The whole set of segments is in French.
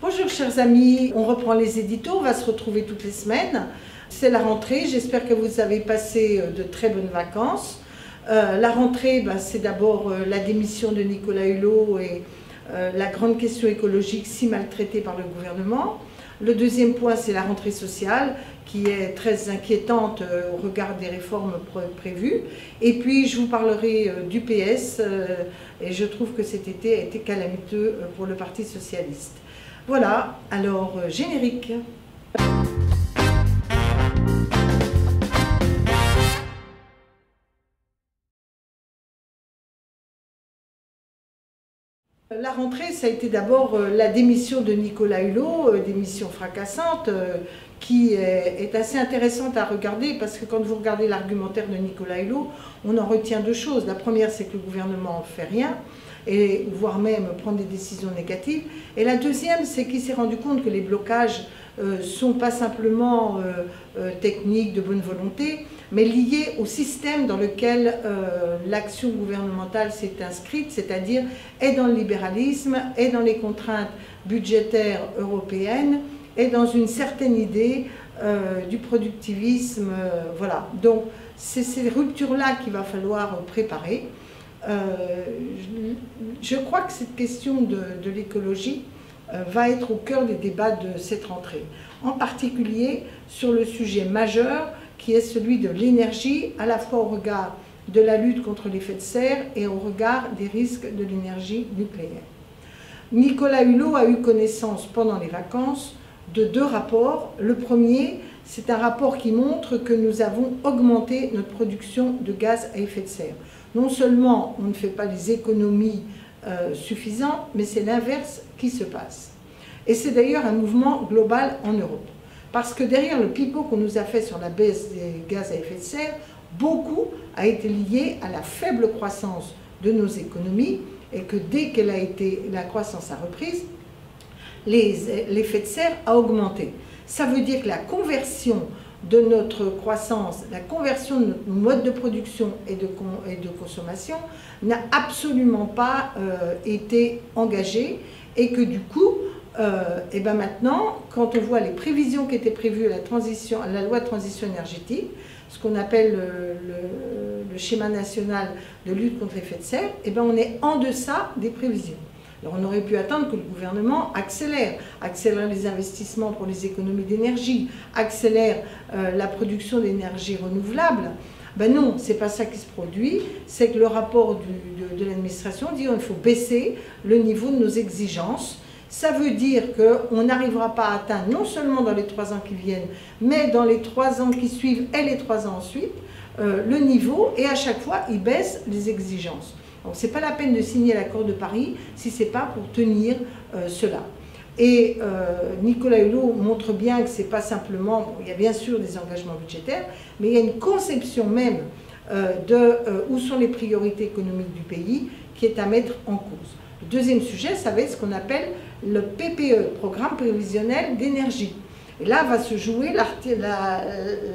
Bonjour chers amis, on reprend les éditos, on va se retrouver toutes les semaines. C'est la rentrée, j'espère que vous avez passé de très bonnes vacances. La rentrée, c'est d'abord la démission de Nicolas Hulot et la grande question écologique si maltraitée par le gouvernement. Le deuxième point, c'est la rentrée sociale qui est très inquiétante au regard des réformes prévues. Et puis, je vous parlerai du PS et je trouve que cet été a été calamiteux pour le Parti socialiste. Voilà, alors générique. La rentrée, ça a été d'abord la démission de Nicolas Hulot, démission fracassante, qui est assez intéressante à regarder parce que quand vous regardez l'argumentaire de Nicolas Hulot, on en retient deux choses. La première, c'est que le gouvernement ne fait rien, et voire même prendre des décisions négatives. Et la deuxième, c'est qu'il s'est rendu compte que les blocages ne sont pas simplement techniques, de bonne volonté, mais liés au système dans lequel l'action gouvernementale s'est inscrite, c'est-à-dire est dans le libéralisme, est dans les contraintes budgétaires européennes, est dans une certaine idée du productivisme. Voilà. Donc, c'est ces ruptures-là qu'il va falloir préparer. Je crois que cette question de l'écologie va être au cœur des débats de cette rentrée, en particulier sur le sujet majeur qui est celui de l'énergie, à la fois au regard de la lutte contre l'effet de serre et au regard des risques de l'énergie nucléaire. Nicolas Hulot a eu connaissance pendant les vacances de deux rapports. Le premier, c'est un rapport qui montre que nous avons augmenté notre production de gaz à effet de serre. Non seulement on ne fait pas les économies suffisantes, mais c'est l'inverse qui se passe. Et c'est d'ailleurs un mouvement global en Europe. Parce que derrière le pipeau qu'on nous a fait sur la baisse des gaz à effet de serre, beaucoup a été lié à la faible croissance de nos économies et que dès que la croissance a reprise, l'effet de serre a augmenté. Ça veut dire que la conversion de notre croissance, la conversion de notre mode de production et de consommation n'a absolument pas été engagée et que du coup, et maintenant, quand on voit les prévisions qui étaient prévues à la loi de transition énergétique, ce qu'on appelle le schéma national de lutte contre l'effet de serre, on est en deçà des prévisions. Alors on aurait pu attendre que le gouvernement accélère les investissements pour les économies d'énergie, accélère la production d'énergie renouvelable. Ben non, c'est pas ça qui se produit, c'est que le rapport de l'administration dit qu'il faut baisser le niveau de nos exigences. Ça veut dire qu'on n'arrivera pas à atteindre, non seulement dans les 3 ans qui viennent, mais dans les 3 ans qui suivent et les 3 ans ensuite, le niveau, et à chaque fois, ils baissent les exigences. Donc, ce n'est pas la peine de signer l'accord de Paris si ce n'est pas pour tenir cela. Et Nicolas Hulot montre bien que ce n'est pas simplement, il y a bien sûr des engagements budgétaires, mais il y a une conception même de où sont les priorités économiques du pays qui est à mettre en cause. Le deuxième sujet, ça va être ce qu'on appelle le PPE, Programme prévisionnel d'énergie. Et là va se jouer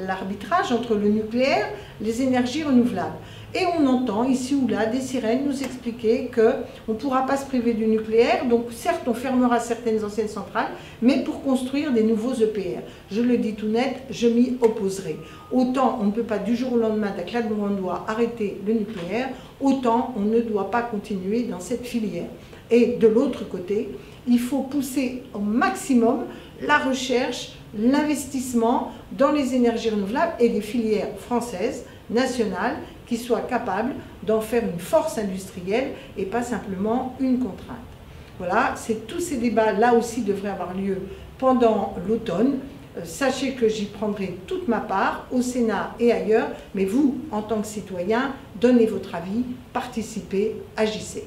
l'arbitrage entre le nucléaire et les énergies renouvelables. Et on entend ici ou là des sirènes nous expliquer qu'on ne pourra pas se priver du nucléaire, donc certes on fermera certaines anciennes centrales, mais pour construire des nouveaux EPR. Je le dis tout net, je m'y opposerai. Autant on ne peut pas du jour au lendemain d'un claquement de doigts arrêter le nucléaire, autant on ne doit pas continuer dans cette filière. Et de l'autre côté, il faut pousser au maximum la recherche, l'investissement dans les énergies renouvelables et des filières françaises, nationales, qui soient capables d'en faire une force industrielle et pas simplement une contrainte. Voilà, tous ces débats là aussi devraient avoir lieu pendant l'automne. Sachez que j'y prendrai toute ma part au Sénat et ailleurs, mais vous, en tant que citoyen, donnez votre avis, participez, agissez.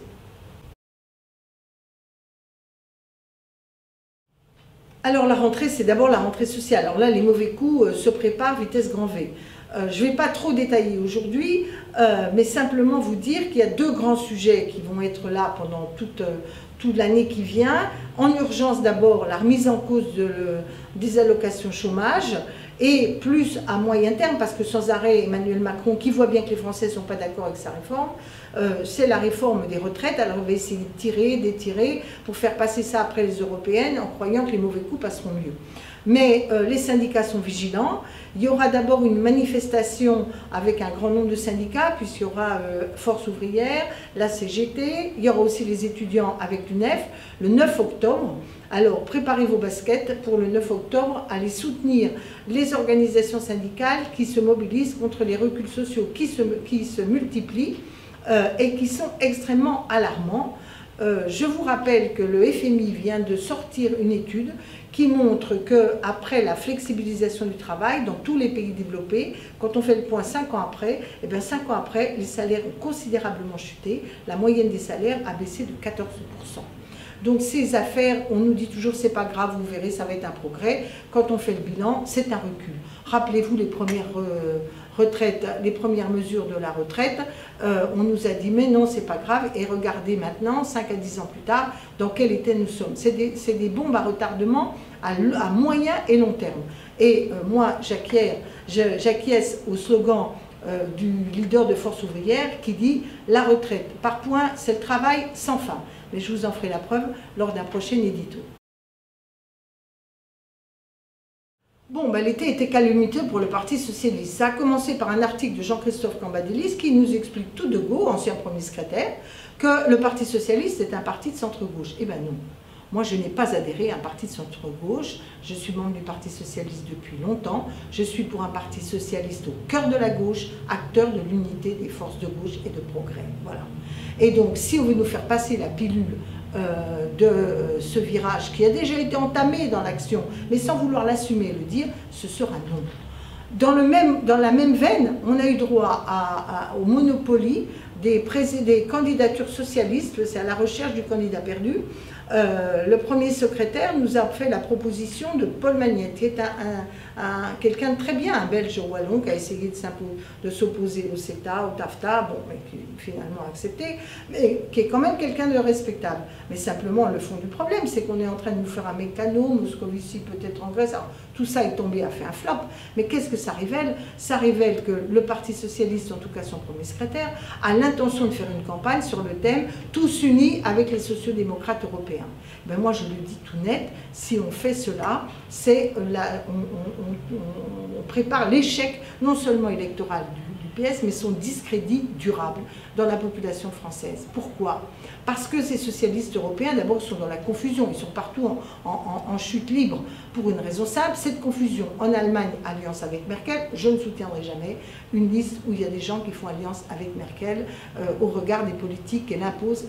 Alors la rentrée, c'est d'abord la rentrée sociale. Alors là, les mauvais coups se préparent vitesse grand V. Je ne vais pas trop détailler aujourd'hui, mais simplement vous dire qu'il y a deux grands sujets qui vont être là pendant toute l'année qui vient. En urgence d'abord, la remise en cause des allocations chômage et plus à moyen terme, parce que sans arrêt, Emmanuel Macron, qui voit bien que les Français ne sont pas d'accord avec sa réforme, c'est la réforme des retraites. Alors on va essayer de tirer, d'étirer, pour faire passer ça après les européennes, en croyant que les mauvais coups passeront mieux. Mais les syndicats sont vigilants. Il y aura d'abord une manifestation avec un grand nombre de syndicats, puisqu'il y aura Force ouvrière, la CGT, il y aura aussi les étudiants avec l'UNEF, le 9 octobre. Alors préparez vos baskets pour le 9 octobre, allez soutenir les organisations syndicales qui se mobilisent contre les reculs sociaux qui se multiplient et qui sont extrêmement alarmants. Je vous rappelle que le FMI vient de sortir une étude qui montre qu'après la flexibilisation du travail, dans tous les pays développés, quand on fait le point 5 ans après, eh bien 5 ans après, les salaires ont considérablement chuté, la moyenne des salaires a baissé de 14%. Donc ces affaires, on nous dit toujours c'est pas grave, vous verrez, ça va être un progrès. Quand on fait le bilan, c'est un recul. Rappelez-vous les premières retraites, les premières mesures de la retraite, on nous a dit mais non, c'est pas grave, et regardez maintenant, 5 à 10 ans plus tard, dans quel état nous sommes. C'est des bombes à retardement à moyen et long terme. Et moi, j'acquiesce au slogan du leader de Force ouvrière qui dit « La retraite par points, c'est le travail sans fin ». Mais je vous en ferai la preuve lors d'un prochain édito. Bon, ben, l'été était calamiteux pour le Parti socialiste. Ça a commencé par un article de Jean-Christophe Cambadélis qui nous explique tout de go, ancien premier secrétaire, que le Parti socialiste est un parti de centre-gauche. Eh bien non. Moi, je n'ai pas adhéré à un parti de centre-gauche. Je suis membre du Parti socialiste depuis longtemps. Je suis pour un parti socialiste au cœur de la gauche, acteur de l'unité des forces de gauche et de progrès. Voilà. Et donc, si on veut nous faire passer la pilule de ce virage qui a déjà été entamé dans l'action, mais sans vouloir l'assumer et le dire, ce sera non. Dans la même veine, on a eu droit au Monopoly des candidatures socialistes, c'est à la recherche du candidat perdu. Le premier secrétaire nous a fait la proposition de Paul Magnette, qui est quelqu'un de très bien, un Belge wallon qui a essayé de s'opposer au CETA, au TAFTA, bon, mais qui finalement a accepté, mais qui est quand même quelqu'un de respectable. Mais simplement, le fond du problème, c'est qu'on est en train de nous faire un mécano, Moscovici peut-être en Grèce, alors, tout ça est tombé, a fait un flop. Mais qu'est-ce que ça révèle? Ça révèle que le Parti socialiste, en tout cas son premier secrétaire, a l'intention de faire une campagne sur le thème « Tous unis avec les sociodémocrates européens ». Ben moi, je le dis tout net, si on fait cela, on prépare l'échec non seulement électoral du PS, mais son discrédit durable dans la population française. Pourquoi? Parce que ces socialistes européens, d'abord, sont dans la confusion, ils sont partout en chute libre, pour une raison simple, cette confusion. En Allemagne, alliance avec Merkel, je ne soutiendrai jamais une liste où il y a des gens qui font alliance avec Merkel au regard des politiques qu'elle impose,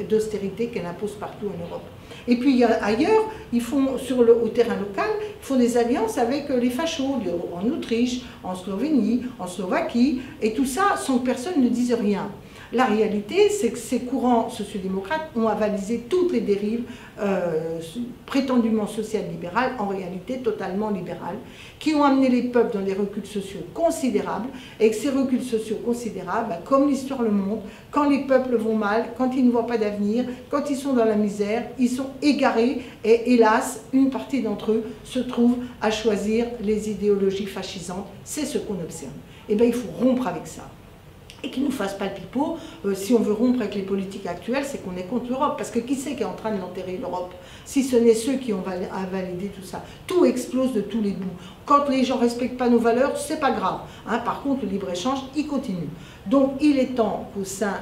d'austérité qu'elle impose partout en Europe. Et puis ailleurs, ils font, au terrain local, ils font des alliances avec les fachos, en Autriche, en Slovénie, en Slovaquie, et tout ça sans que personne ne dise rien. La réalité, c'est que ces courants sociodémocrates ont avalisé toutes les dérives prétendument social-libérales, en réalité totalement libérales, qui ont amené les peuples dans des reculs sociaux considérables, et que ces reculs sociaux considérables, comme l'histoire le montre, quand les peuples vont mal, quand ils ne voient pas d'avenir, quand ils sont dans la misère, ils sont égarés, et hélas, une partie d'entre eux se trouve à choisir les idéologies fascisantes. C'est ce qu'on observe. Eh bien, il faut rompre avec ça. Et qu'ils ne nous fassent pas le pipeau, si on veut rompre avec les politiques actuelles, c'est qu'on est contre l'Europe. Parce que qui c'est qui est en train de l'enterrer, l'Europe? Si ce n'est ceux qui ont validé tout ça. Tout explose de tous les bouts. Quand les gens ne respectent pas nos valeurs, c'est pas grave. Hein, par contre, le libre-échange, il continue. Donc, il est temps qu'au sein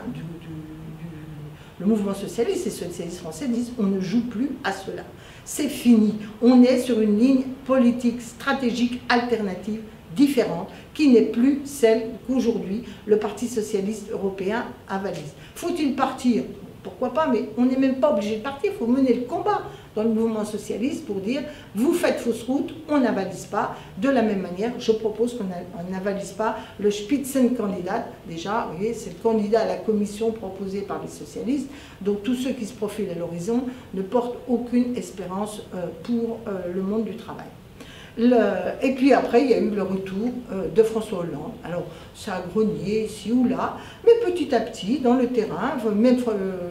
le mouvement socialiste et les socialistes français disent on ne joue plus à cela. C'est fini. On est sur une ligne politique, stratégique, alternative, différente, qui n'est plus celle qu'aujourd'hui le Parti socialiste européen avalise. Faut-il partir? Pourquoi pas, mais on n'est même pas obligé de partir, il faut mener le combat dans le mouvement socialiste pour dire vous faites fausse route, on n'avalise pas. De la même manière, je propose qu'on n'avalise pas le Spitzenkandidat. Déjà, vous voyez, c'est le candidat à la commission proposé par les socialistes. Donc tous ceux qui se profilent à l'horizon ne portent aucune espérance pour le monde du travail. Et puis après, il y a eu le retour de François Hollande. Alors, ça a grogné ici ou là, mais petit à petit, dans le terrain, même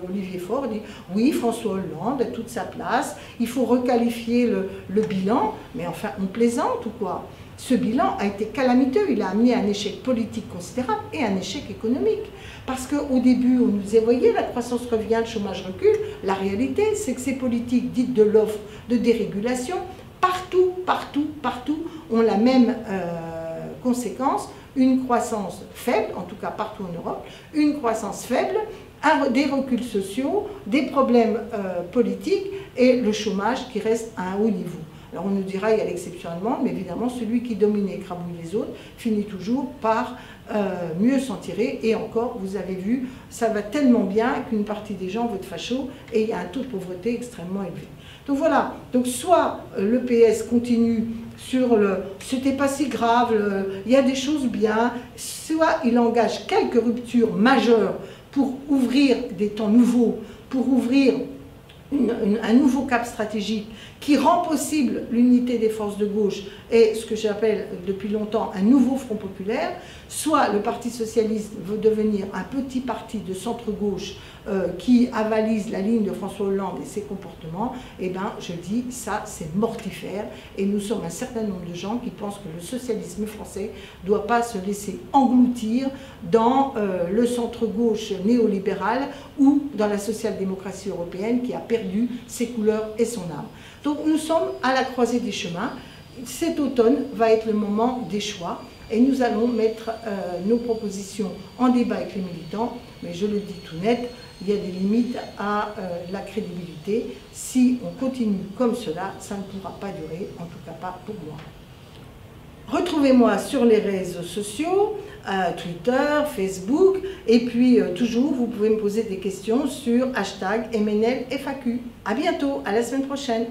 Olivier Faure dit « Oui, François Hollande a toute sa place, il faut requalifier le bilan. » Mais enfin, on plaisante ou quoi? Ce bilan a été calamiteux, il a amené un échec politique considérable et un échec économique. Parce qu'au début, on nous disait, voyez, la croissance revient, le chômage recule. La réalité, c'est que ces politiques dites de l'offre, de dérégulation, partout, ont la même conséquence, une croissance faible, en tout cas partout en Europe, une croissance faible, des reculs sociaux, des problèmes politiques et le chômage qui reste à un haut niveau. Alors on nous dira, il y a l'exception allemande, mais évidemment celui qui domine et écrabouille les autres finit toujours par mieux s'en tirer. Et encore, vous avez vu, ça va tellement bien qu'une partie des gens votent facho et il y a un taux de pauvreté extrêmement élevé. Donc voilà, donc soit le PS continue sur le « c'était pas si grave, il y a des choses bien », soit il engage quelques ruptures majeures pour ouvrir des temps nouveaux, pour ouvrir un nouveau cap stratégique qui rend possible l'unité des forces de gauche et ce que j'appelle depuis longtemps un nouveau front populaire, soit le Parti socialiste veut devenir un petit parti de centre-gauche qui avalise la ligne de François Hollande et ses comportements, et bien je dis ça c'est mortifère et nous sommes un certain nombre de gens qui pensent que le socialisme français ne doit pas se laisser engloutir dans le centre-gauche néolibéral ou dans la social-démocratie européenne qui a perdu ses couleurs et son âme. Donc nous sommes à la croisée des chemins. Cet automne va être le moment des choix et nous allons mettre nos propositions en débat avec les militants, mais je le dis tout net, il y a des limites à la crédibilité. Si on continue comme cela, ça ne pourra pas durer, en tout cas pas pour moi. Retrouvez-moi sur les réseaux sociaux, Twitter, Facebook, et puis toujours vous pouvez me poser des questions sur #MNLFAQ. À bientôt, à la semaine prochaine.